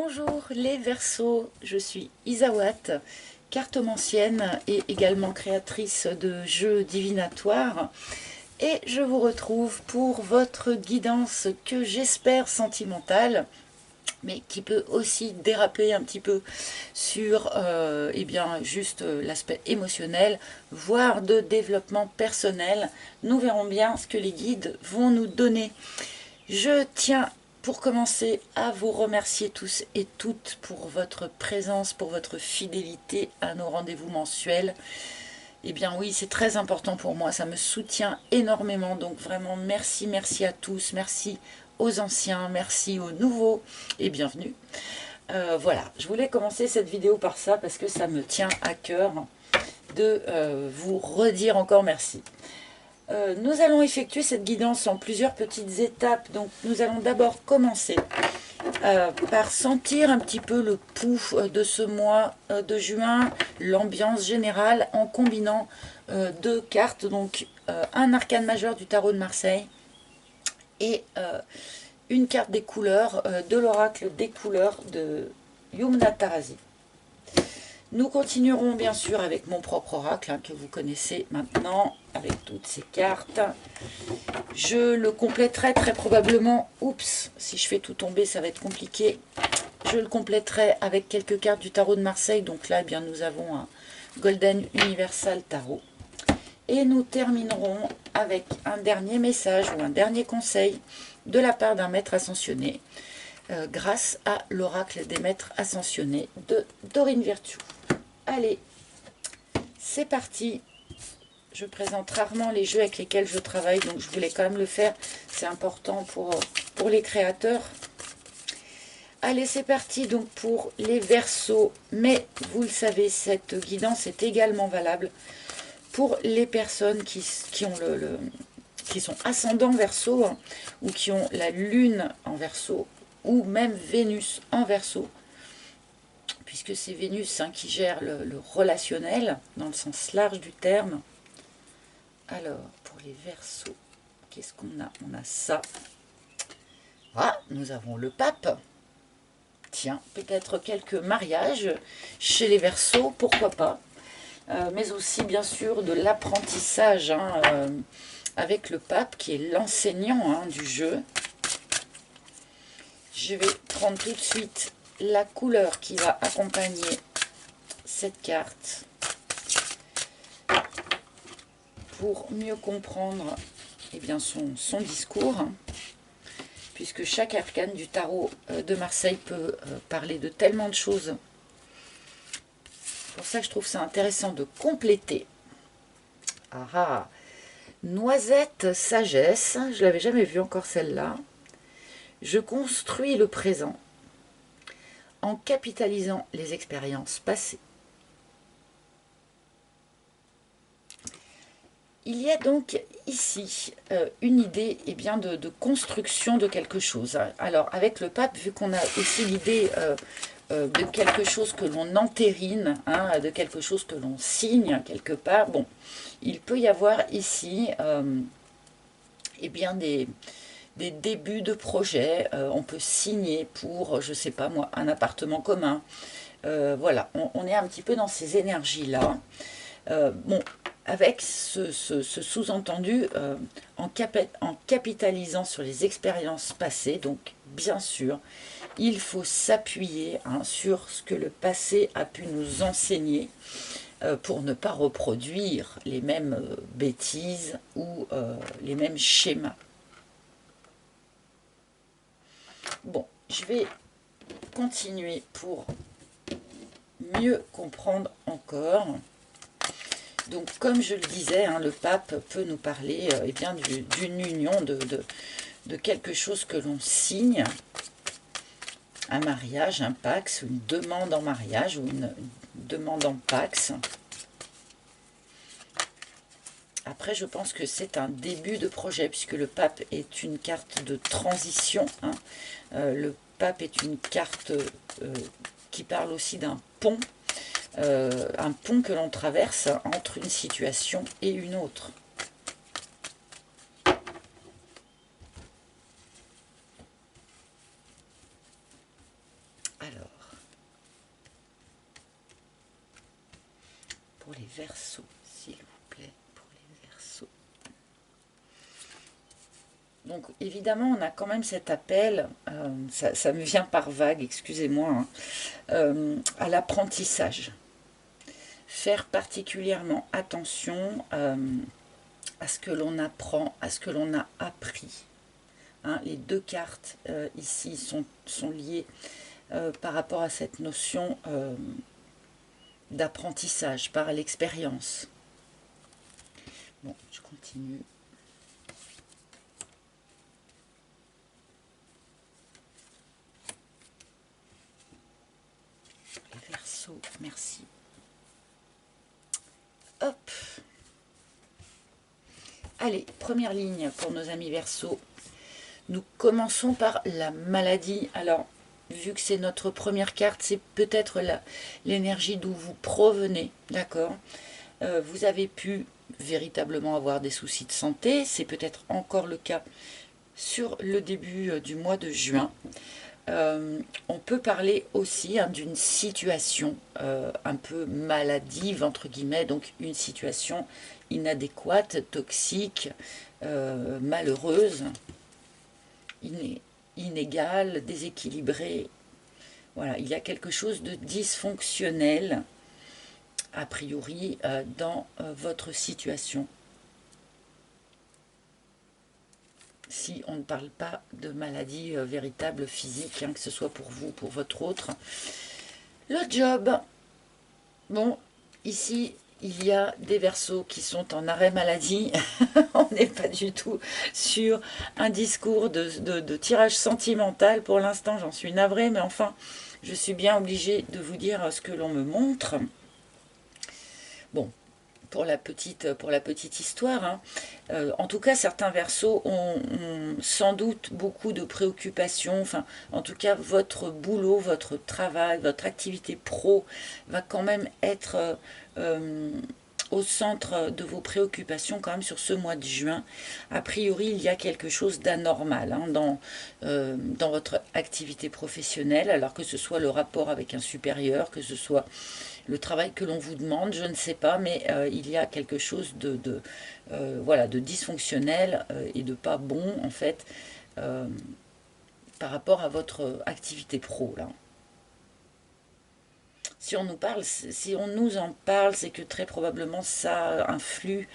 Bonjour les Verseaux, je suis Isawat, cartomancienne et également créatrice de jeux divinatoires. Et je vous retrouve pour votre guidance que j'espère sentimentale, mais qui peut aussi déraper un petit peu sur juste l'aspect émotionnel, voire de développement personnel. Nous verrons bien ce que les guides vont nous donner. Je tiens pour commencer à vous remercier tous et toutes pour votre présence, pour votre fidélité à nos rendez-vous mensuels. Eh bien oui, c'est très important pour moi, ça me soutient énormément, donc vraiment merci, merci à tous, merci aux anciens, merci aux nouveaux et bienvenue. Voilà, je voulais commencer cette vidéo par ça parce que ça me tient à cœur de vous redire encore merci. Nous allons effectuer cette guidance en plusieurs petites étapes. Donc nous allons d'abord commencer par sentir un petit peu le pouls de ce mois de juin, l'ambiance générale en combinant deux cartes, donc un arcane majeur du tarot de Marseille et une carte des couleurs de l'oracle des couleurs de Yumna Tarazi. Nous continuerons bien sûr avec mon propre oracle que vous connaissez maintenant, avec toutes ces cartes. Je le compléterai très probablement, oups, si je fais tout tomber ça va être compliqué. Je le compléterai avec quelques cartes du tarot de Marseille, donc là eh bien, nous avons un Golden Universal Tarot. Et nous terminerons avec un dernier message ou un dernier conseil de la part d'un maître ascensionné, grâce à l'oracle des maîtres ascensionnés de Dorine Virtue. Allez, c'est parti. Je présente rarement les jeux avec lesquels je travaille, donc je voulais quand même le faire. C'est important pour les créateurs. Allez, c'est parti donc pour les Verseaux. Mais vous le savez, cette guidance est également valable pour les personnes qui sont ascendants Verseau, hein, ou qui ont la Lune en Verseau, ou même Vénus en Verseau, puisque c'est Vénus qui gère le relationnel, dans le sens large du terme. Alors, pour les Verseaux, qu'est-ce qu'on a? On a ça. Ah, nous avons le pape. Tiens, peut-être quelques mariages chez les Verseaux, pourquoi pas. Mais aussi, bien sûr, de l'apprentissage avec le pape, qui est l'enseignant du jeu. Je vais prendre tout de suite la couleur qui va accompagner cette carte pour mieux comprendre bien, son discours, puisque chaque arcane du tarot de Marseille peut parler de tellement de choses. C'est pour ça que je trouve ça intéressant de compléter. Ah ah, Noisette Sagesse, je ne l'avais jamais vue encore celle-là. Je construis le présent en capitalisant les expériences passées. Il y a donc ici une idée bien, de construction de quelque chose. Alors avec le pape, vu qu'on a aussi l'idée de quelque chose que l'on entérine, de quelque chose que l'on signe quelque part, bon, il peut y avoir ici bien des débuts de projet. On peut signer pour, je sais pas moi, un appartement commun. Voilà, on est un petit peu dans ces énergies-là. Bon, avec ce sous-entendu, en capitalisant sur les expériences passées, donc bien sûr, il faut s'appuyer sur ce que le passé a pu nous enseigner pour ne pas reproduire les mêmes bêtises ou les mêmes schémas. Bon, je vais continuer pour mieux comprendre encore. Donc, comme je le disais, le pape peut nous parler bien d'une union, de quelque chose que l'on signe, un mariage, un pax, une demande en mariage ou une demande en pax. Après, je pense que c'est un début de projet, puisque le pape est une carte de transition. Le pape est une carte qui parle aussi d'un pont. Un pont que l'on traverse entre une situation et une autre. Alors, pour les Verseaux, s'il vous plaît, pour les Verseaux. Donc évidemment, on a quand même cet appel, ça me vient par vague, excusez-moi, hein, à l'apprentissage. Faire particulièrement attention à ce que l'on apprend, à ce que l'on a appris. Hein, les deux cartes ici sont liées par rapport à cette notion d'apprentissage par l'expérience. Bon, je continue. Les Verseaux, merci. Hop. Allez, première ligne pour nos amis Verseaux. Nous commençons par la maladie. Alors, vu que c'est notre première carte, c'est peut-être l'énergie d'où vous provenez, d'accord? Vous avez pu véritablement avoir des soucis de santé, c'est peut-être encore le cas sur le début du mois de juin. On peut parler aussi hein, d'une situation un peu maladive, entre guillemets, donc une situation inadéquate, toxique, malheureuse, inégale, déséquilibrée. Voilà, il y a quelque chose de dysfonctionnel, a priori, dans votre situation. Si on ne parle pas de maladie véritable physique, hein, que ce soit pour vous, pour votre autre. Le job. Bon, ici, il y a des Verseaux qui sont en arrêt maladie. On n'est pas du tout sur un discours de tirage sentimental. Pour l'instant, j'en suis navrée, mais enfin, je suis bien obligée de vous dire ce que l'on me montre. Bon, pour la petite histoire, hein. En tout cas, certains Verseaux ont sans doute beaucoup de préoccupations. Enfin, en tout cas, votre boulot, votre travail, votre activité pro va quand même être au centre de vos préoccupations quand même sur ce mois de juin. A priori, il y a quelque chose d'anormal hein, dans votre activité professionnelle, alors que ce soit le rapport avec un supérieur, que ce soit le travail que l'on vous demande, je ne sais pas, mais il y a quelque chose voilà, de dysfonctionnel et de pas bon, en fait, par rapport à votre activité pro, là. Si on nous en parle, c'est que très probablement ça influe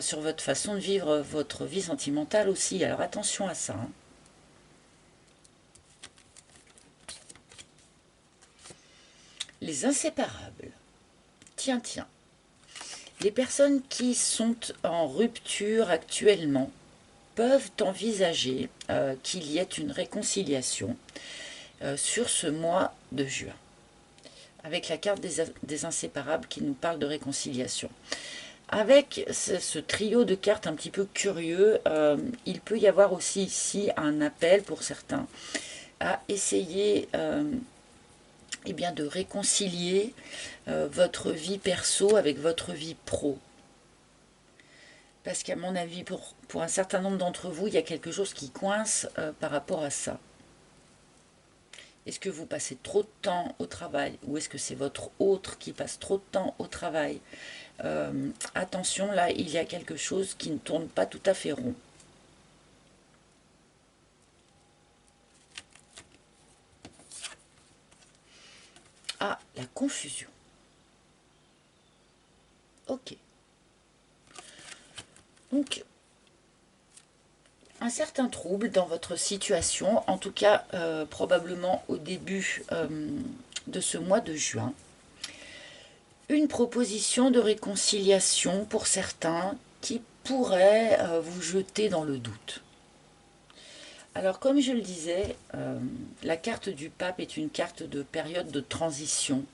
sur votre façon de vivre votre vie sentimentale aussi. Alors attention à ça. Hein. Les inséparables. Tiens, tiens. Les personnes qui sont en rupture actuellement peuvent envisager qu'il y ait une réconciliation sur ce mois de juin, avec la carte des inséparables qui nous parle de réconciliation. Avec ce trio de cartes un petit peu curieux, il peut y avoir aussi ici un appel pour certains à essayer eh bien, de réconcilier votre vie perso avec votre vie pro. Parce qu'à mon avis, pour un certain nombre d'entre vous, il y a quelque chose qui coince par rapport à ça. Est-ce que vous passez trop de temps au travail ou est-ce que c'est votre autre qui passe trop de temps au travail? Attention, là, il y a quelque chose qui ne tourne pas tout à fait rond. Ah, la confusion. Ok. Donc, un certain trouble dans votre situation, en tout cas probablement au début de ce mois de juin. Une proposition de réconciliation pour certains qui pourrait vous jeter dans le doute. Alors comme je le disais, la carte du pape est une carte de période de transition.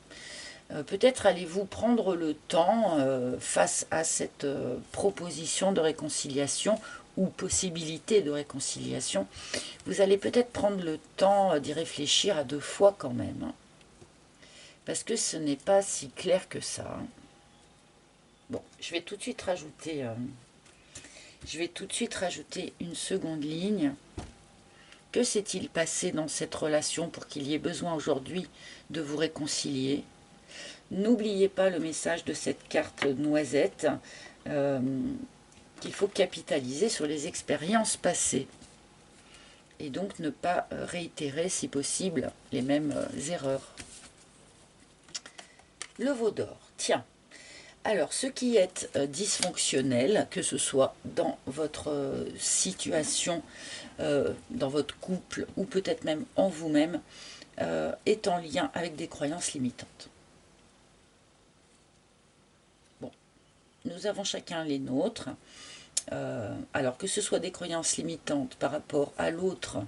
Peut-être allez-vous prendre le temps face à cette proposition de réconciliation ou possibilité de réconciliation. Vous allez peut-être prendre le temps d'y réfléchir à 2 fois quand même. Hein, parce que ce n'est pas si clair que ça. Hein. Bon, je vais tout de suite rajouter une seconde ligne Que s'est-il passé dans cette relation pour qu'il y ait besoin aujourd'hui de vous réconcilier? N'oubliez pas le message de cette carte noisette, qu'il faut capitaliser sur les expériences passées. Et donc ne pas réitérer, si possible, les mêmes erreurs. Le veau d'or, tiens. Alors, ce qui est dysfonctionnel, que ce soit dans votre situation, dans votre couple, ou peut-être même en vous-même, est en lien avec des croyances limitantes. Bon, nous avons chacun les nôtres. Alors que ce soit des croyances limitantes par rapport à l'autre,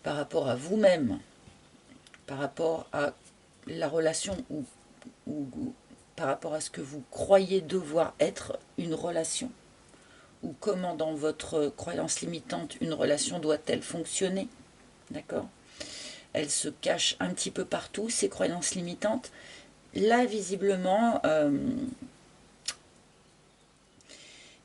par rapport à vous-même, par rapport à la relation ou par rapport à ce que vous croyez devoir être une relation, ou comment dans votre croyance limitante une relation doit-elle fonctionner, d'accord? Elle se cache un petit peu partout, ces croyances limitantes. Là, visiblement,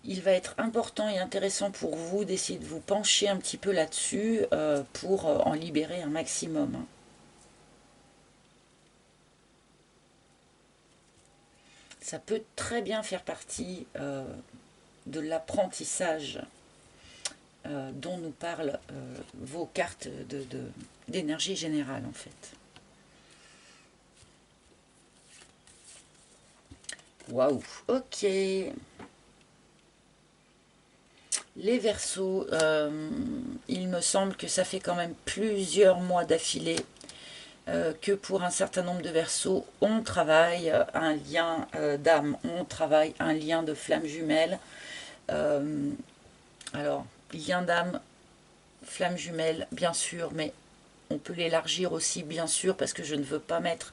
il va être important et intéressant pour vous d'essayer de vous pencher un petit peu là-dessus pour en libérer un maximum. Ça peut très bien faire partie de l'apprentissage dont nous parlent vos cartes d'énergie générale en fait. Waouh, ok. Les Verseaux, il me semble que ça fait quand même plusieurs mois d'affilée que pour un certain nombre de Verseaux, on travaille un lien d'âme, on travaille un lien de flamme jumelle. Alors, lien d'âme, flamme jumelle, bien sûr, mais on peut l'élargir aussi, bien sûr, parce que je ne veux pas mettre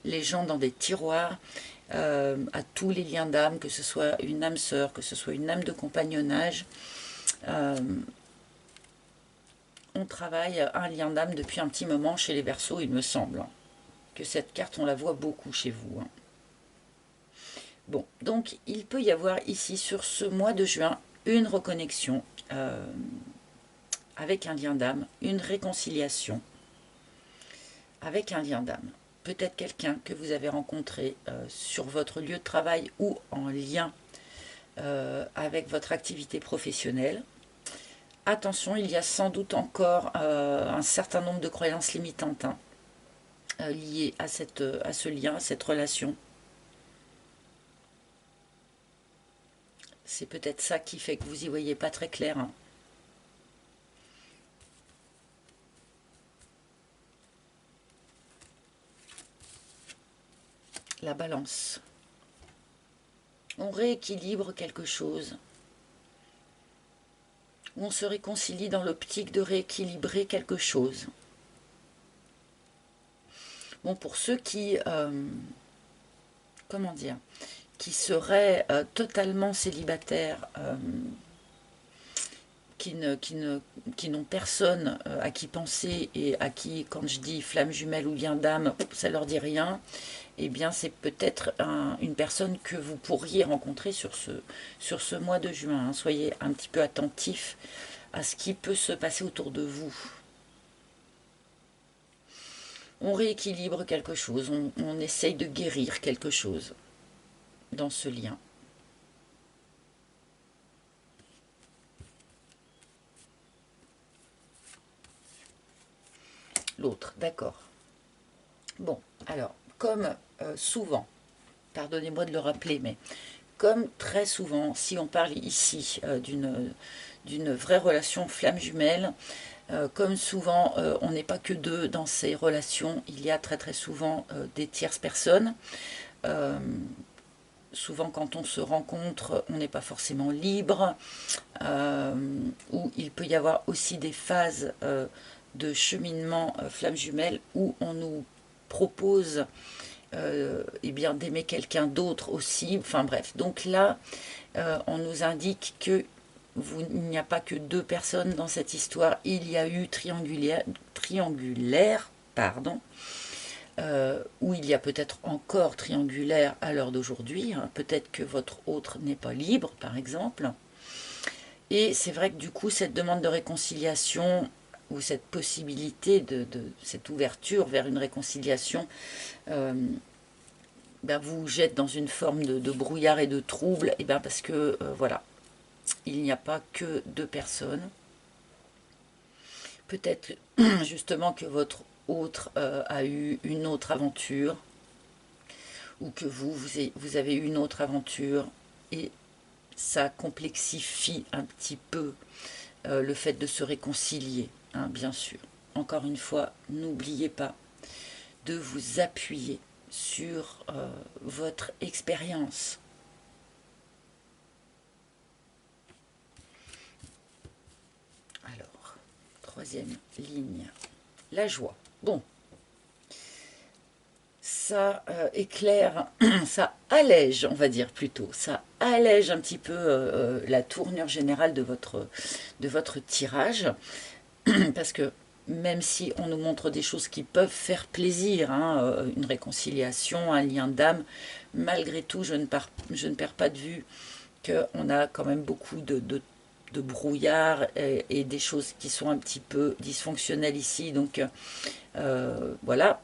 les gens dans des tiroirs. À tous les liens d'âme, que ce soit une âme sœur, que ce soit une âme de compagnonnage. On travaille un lien d'âme depuis un petit moment chez les Verseaux, il me semble. Que cette carte, on la voit beaucoup chez vous. Bon, donc il peut y avoir ici, sur ce mois de juin, une reconnexion avec un lien d'âme, une réconciliation avec un lien d'âme. Peut-être quelqu'un que vous avez rencontré sur votre lieu de travail ou en lien avec votre activité professionnelle. Attention, il y a sans doute encore un certain nombre de croyances limitantes liées à ce lien, à cette relation. C'est peut-être ça qui fait que vous n'y voyez pas très clair. La balance. On rééquilibre quelque chose. On se réconcilie dans l'optique de rééquilibrer quelque chose. Bon, pour ceux qui, comment dire, qui seraient totalement célibataires, qui n'ont personne à qui penser et à qui, quand je dis flamme jumelle ou lien d'âme, ça leur dit rien, eh bien c'est peut-être une personne que vous pourriez rencontrer sur ce mois de juin. Soyez un petit peu attentifs à ce qui peut se passer autour de vous. On rééquilibre quelque chose, on essaye de guérir quelque chose dans ce lien. L'autre, d'accord. Bon, alors, comme souvent, pardonnez-moi de le rappeler, mais comme très souvent, si on parle ici d'une vraie relation flamme jumelle, comme souvent, on n'est pas que deux dans ces relations, il y a très très souvent des tierces personnes. Souvent quand on se rencontre, on n'est pas forcément libre, ou il peut y avoir aussi des phases de cheminement flamme jumelle où on nous propose eh bien d'aimer quelqu'un d'autre aussi, enfin bref. Donc là, on nous indique que il n'y a pas que deux personnes dans cette histoire, il y a eu triangulaire pardon, où il y a peut-être encore triangulaire à l'heure d'aujourd'hui, hein. Peut-être que votre autre n'est pas libre, par exemple. Et c'est vrai que du coup, cette demande de réconciliation ou cette possibilité de cette ouverture vers une réconciliation ben, vous jette dans une forme de brouillard et de trouble, et ben parce que voilà, il n'y a pas que deux personnes. Peut-être justement que votre autre a eu une autre aventure, ou que vous avez eu une autre aventure, et ça complexifie un petit peu le fait de se réconcilier, hein, bien sûr. Encore une fois, n'oubliez pas de vous appuyer sur votre expérience. Alors, troisième ligne, la joie. Bon, ça éclaire, ça allège, on va dire plutôt, ça allège un petit peu la tournure générale de votre tirage, parce que même si on nous montre des choses qui peuvent faire plaisir, hein, une réconciliation, un lien d'âme, malgré tout, je ne perds pas de vue qu'on a quand même beaucoup de brouillard et des choses qui sont un petit peu dysfonctionnelles ici. Donc voilà,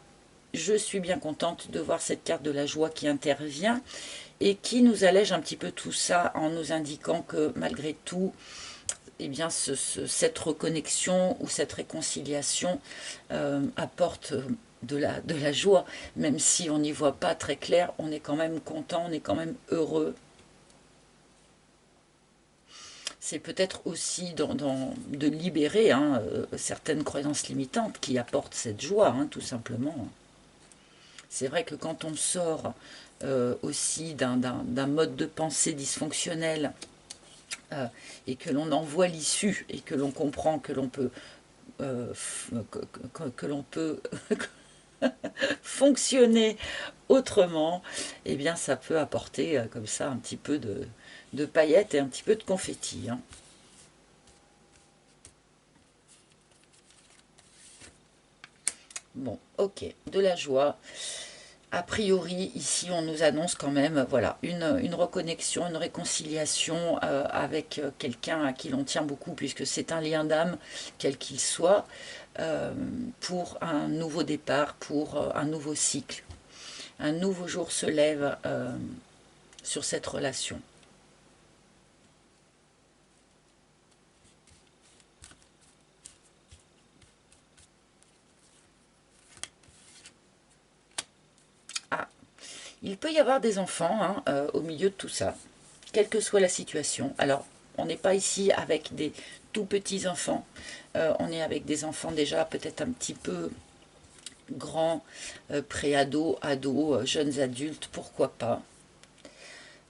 je suis bien contente de voir cette carte de la joie qui intervient et qui nous allège un petit peu tout ça en nous indiquant que malgré tout, eh bien, cette reconnexion ou cette réconciliation apporte de la joie. Même si on n'y voit pas très clair, on est quand même content, on est quand même heureux. C'est peut-être aussi de libérer hein, certaines croyances limitantes qui apportent cette joie, hein, tout simplement. C'est vrai que quand on sort aussi d'un mode de pensée dysfonctionnel et que l'on en voit l'issue et que l'on comprend que l'on peut que l'on peut fonctionner autrement, eh bien ça peut apporter comme ça un petit peu de paillettes et un petit peu de confetti. Hein. Bon, ok, de la joie. A priori, ici, on nous annonce quand même voilà, une reconnexion, une réconciliation avec quelqu'un à qui l'on tient beaucoup, puisque c'est un lien d'âme, quel qu'il soit, pour un nouveau départ, pour un nouveau cycle. Un nouveau jour se lève sur cette relation. Ah, il peut y avoir des enfants hein, au milieu de tout ça, quelle que soit la situation. Alors, on n'est pas ici avec des tout petits enfants, on est avec des enfants déjà peut-être un petit peu grands, pré-ados, ados, jeunes adultes, pourquoi pas.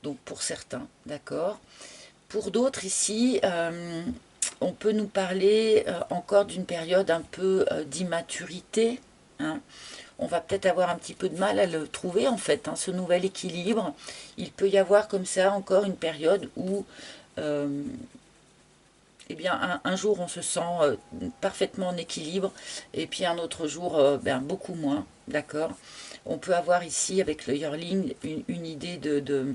Donc pour certains, d'accord. Pour d'autres ici, on peut nous parler encore d'une période un peu d'immaturité, hein. On va peut-être avoir un petit peu de mal à le trouver en fait, hein, ce nouvel équilibre. Il peut y avoir comme ça encore une période où eh bien, un jour on se sent parfaitement en équilibre et puis un autre jour ben, beaucoup moins, d'accord. On peut avoir ici avec le yearling une idée de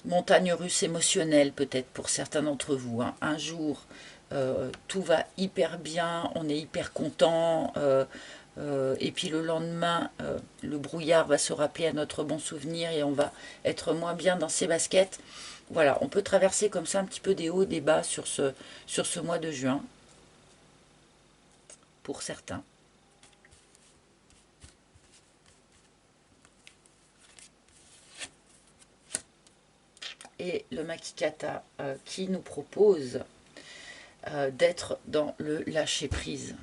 montagne russe émotionnelle peut-être pour certains d'entre vous. Hein. Un jour tout va hyper bien, on est hyper content, et puis le lendemain, le brouillard va se rappeler à notre bon souvenir et on va être moins bien dans ses baskets. Voilà, on peut traverser comme ça un petit peu des hauts, des bas sur ce mois de juin, pour certains. Et le Makikata qui nous propose d'être dans le lâcher-prise.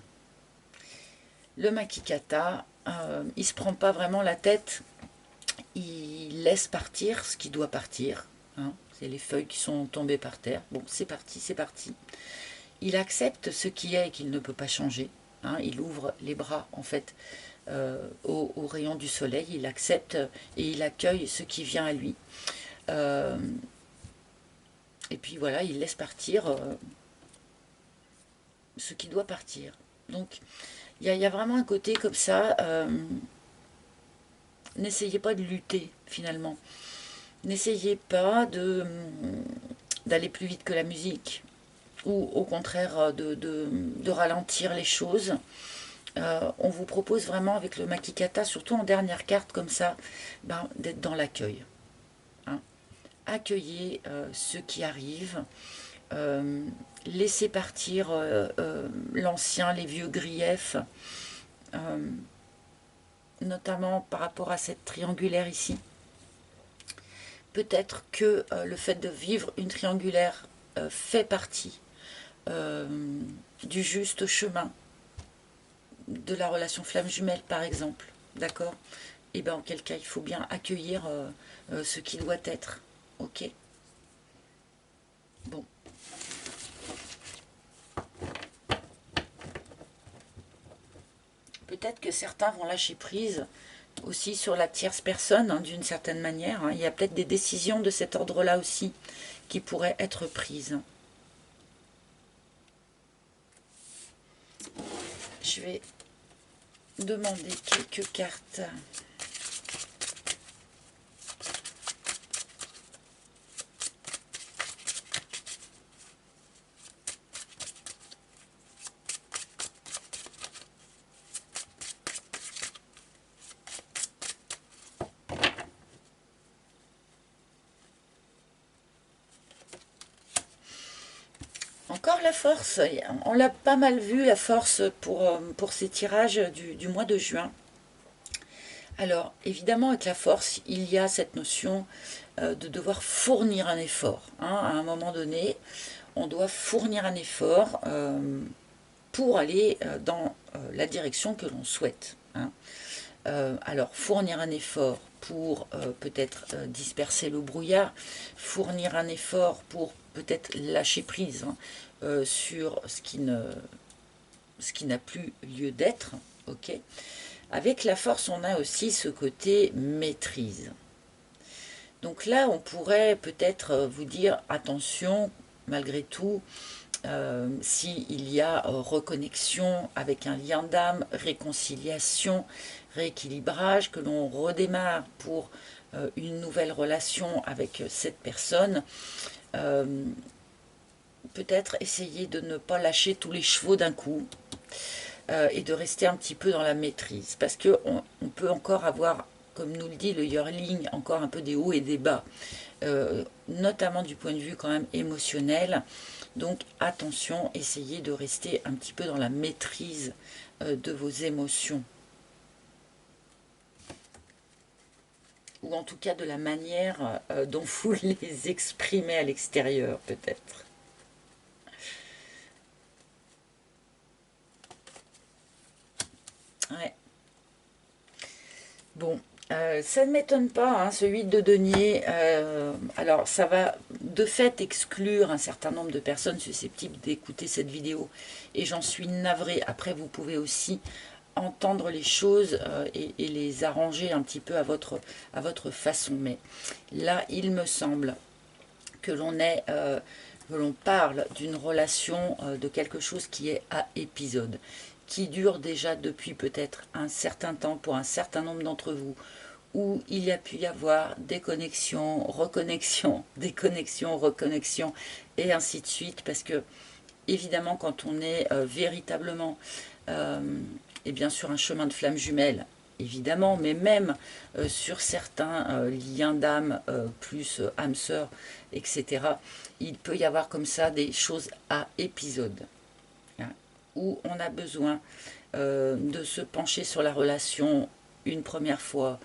Le Makikata, il ne se prend pas vraiment la tête, il laisse partir ce qui doit partir. Hein. C'est les feuilles qui sont tombées par terre. Bon, c'est parti, c'est parti. Il accepte ce qui est et qu'il ne peut pas changer. Hein. Il ouvre les bras, en fait, au rayon du soleil. Il accepte et il accueille ce qui vient à lui. Et puis voilà, il laisse partir ce qui doit partir. Donc, il y a vraiment un côté comme ça. N'essayez pas de lutter, finalement. N'essayez pas d'aller plus vite que la musique. ou au contraire de ralentir les choses. On vous propose vraiment avec le Makikata, surtout en dernière carte comme ça, ben, d'être dans l'accueil. Hein. Accueillez ce qui arrive, laissez partir l'ancien, les vieux griefs, notamment par rapport à cette triangulaire ici. Peut-être que le fait de vivre une triangulaire fait partie du juste chemin de la relation flamme jumelle, par exemple. D'accord? Et bien, en quel cas, il faut bien accueillir ce qui doit être. Ok? Bon. Peut-être que certains vont lâcher prise aussi sur la tierce personne, hein, d'une certaine manière. Hein. Il y a peut-être des décisions de cet ordre-là aussi qui pourraient être prises. Je vais demander quelques cartes. Encore la force, on l'a pas mal vu la force pour ces tirages du mois de juin. Alors évidemment avec la force il y a cette notion de devoir fournir un effort. Hein. À un moment donné on doit fournir un effort pour aller dans la direction que l'on souhaite. Hein. Alors fournir un effort pour peut-être disperser le brouillard, fournir un effort pour peut-être lâcher prise, hein, sur ce qui n'a plus lieu d'être. Ok. Avec la force, on a aussi ce côté maîtrise. Donc là, on pourrait peut-être vous dire, attention, malgré tout, s'il y a reconnexion avec un lien d'âme, réconciliation, rééquilibrage, que l'on redémarre pour une nouvelle relation avec cette personne, peut-être essayer de ne pas lâcher tous les chevaux d'un coup et de rester un petit peu dans la maîtrise. Parce qu'on peut encore avoir, comme nous le dit le yearling, encore un peu des hauts et des bas, notamment du point de vue quand même émotionnel. Donc attention, essayez de rester un petit peu dans la maîtrise de vos émotions. Ou en tout cas de la manière dont vous les exprimez à l'extérieur peut-être. Ouais. Bon, ça ne m'étonne pas, hein, ce 8 de denier. Alors, ça va de fait exclure un certain nombre de personnes susceptibles d'écouter cette vidéo. Et j'en suis navrée. Après, vous pouvez aussi entendre les choses et les arranger un petit peu à votre façon. Mais là, il me semble que l'on parle d'une relation, de quelque chose qui est à épisode, qui dure déjà depuis peut-être un certain temps pour un certain nombre d'entre vous, où il y a pu y avoir des connexions, reconnexions, déconnexions, reconnexions, et ainsi de suite, parce que évidemment quand on est véritablement et bien sûr un chemin de flamme jumelle, évidemment, mais même sur certains liens d'âme, plus âme sœur, etc., il peut y avoir comme ça des choses à épisode, hein, où on a besoin de se pencher sur la relation une première fois,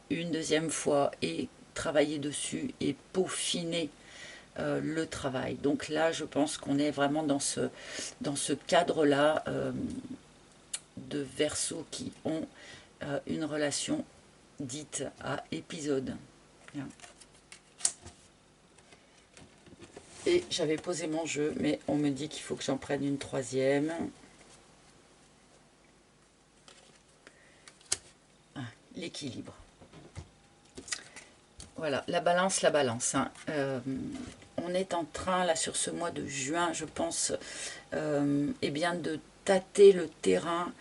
une deuxième fois, et travailler dessus et peaufiner le travail. Donc là, je pense qu'on est vraiment dans ce cadre-là de Verseaux qui ont une relation dite à épisode. Et j'avais posé mon jeu, mais on me dit qu'il faut que j'en prenne une troisième. Ah, l'équilibre. Voilà, la balance, hein. On est en train, là, sur ce mois de juin, je pense, eh bien, de tâter le terrain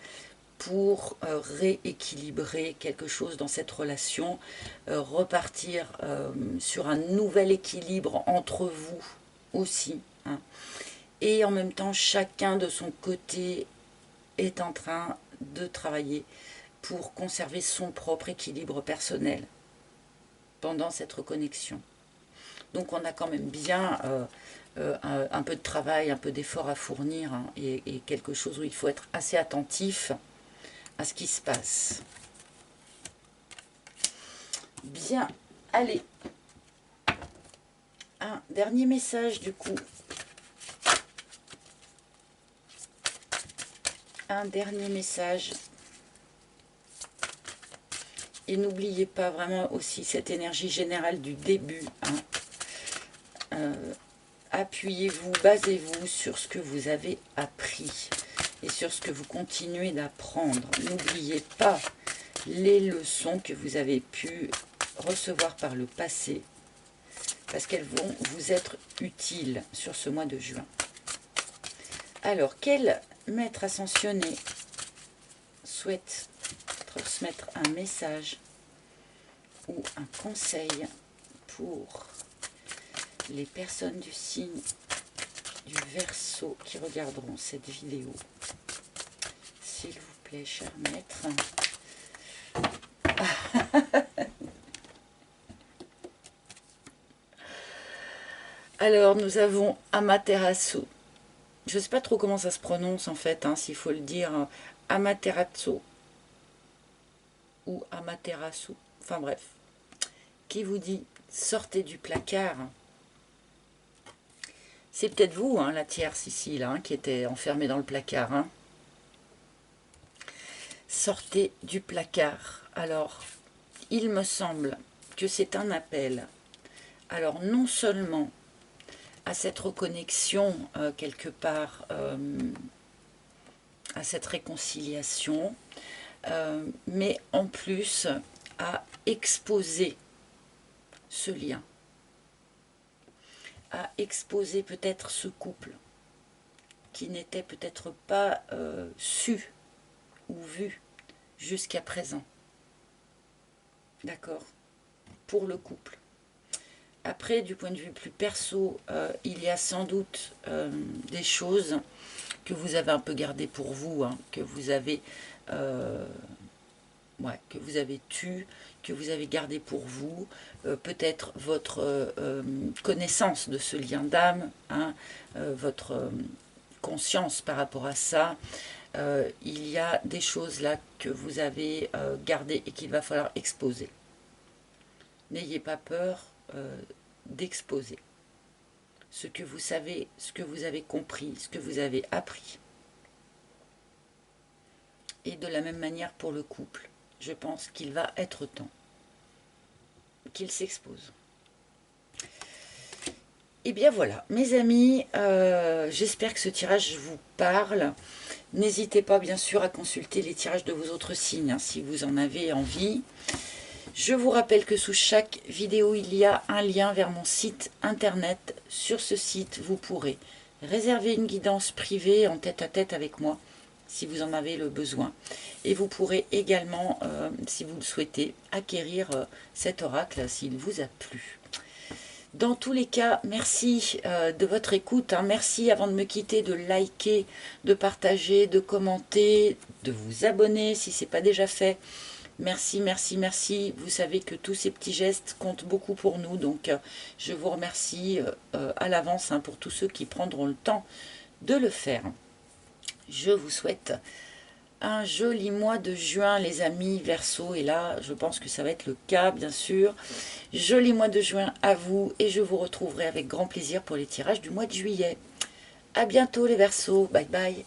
pour rééquilibrer quelque chose dans cette relation, repartir sur un nouvel équilibre entre vous aussi, hein. Et en même temps, chacun de son côté est en train de travailler pour conserver son propre équilibre personnel pendant cette reconnexion. Donc on a quand même bien un peu de travail, un peu d'effort à fournir, hein, et quelque chose où il faut être assez attentif à ce qui se passe. Bien, allez. Un dernier message du coup. Un dernier message. Et n'oubliez pas vraiment aussi cette énergie générale du début, hein. Appuyez-vous, basez-vous sur ce que vous avez appris et sur ce que vous continuez d'apprendre. N'oubliez pas les leçons que vous avez pu recevoir par le passé, parce qu'elles vont vous être utiles sur ce mois de juin. Alors, quel maître ascensionné souhaite transmettre un message ou un conseil pour les personnes du signe du Verseau qui regarderont cette vidéo? S'il vous plaît, cher maître. Alors, nous avons Amaterasu. Je ne sais pas trop comment ça se prononce en fait, hein, s'il faut le dire. Amaterasu ou Amaterasu, enfin bref, qui vous dit sortez du placard. C'est peut-être vous, hein, la tierce ici, là, hein, qui était enfermée dans le placard. Hein. Sortez du placard. Alors, il me semble que c'est un appel. Alors, non seulement à cette reconnexion, quelque part, à cette réconciliation, mais en plus à exposer ce lien, à exposer peut-être ce couple qui n'était peut-être pas su ou vu jusqu'à présent. D'accord? Pour le couple. Après, du point de vue plus perso, il y a sans doute des choses que vous avez un peu gardées pour vous, hein, que vous avez tues, que vous avez gardé pour vous, peut-être votre connaissance de ce lien d'âme, hein, votre conscience par rapport à ça. Il y a des choses là que vous avez gardées et qu'il va falloir exposer. N'ayez pas peur d'exposer ce que vous savez, ce que vous avez compris, ce que vous avez appris. Et de la même manière pour le couple, je pense qu'il va être temps qu'il s'expose. Et bien voilà, mes amis, j'espère que ce tirage vous parle. N'hésitez pas bien sûr à consulter les tirages de vos autres signes, hein, si vous en avez envie. Je vous rappelle que sous chaque vidéo, il y a un lien vers mon site internet. Sur ce site, vous pourrez réserver une guidance privée en tête-à-tête avec moi, si vous en avez le besoin. Et vous pourrez également, si vous le souhaitez, acquérir cet oracle s'il vous a plu. Dans tous les cas, merci de votre écoute. Hein. Merci avant de me quitter de liker, de partager, de commenter, de vous abonner si ce n'est pas déjà fait. Merci, merci, merci. Vous savez que tous ces petits gestes comptent beaucoup pour nous. Donc, je vous remercie à l'avance, hein, pour tous ceux qui prendront le temps de le faire. Je vous souhaite un joli mois de juin, les amis Verseau. Et là, je pense que ça va être le cas, bien sûr. Joli mois de juin à vous. Et je vous retrouverai avec grand plaisir pour les tirages du mois de juillet. À bientôt les Verseaux. Bye bye.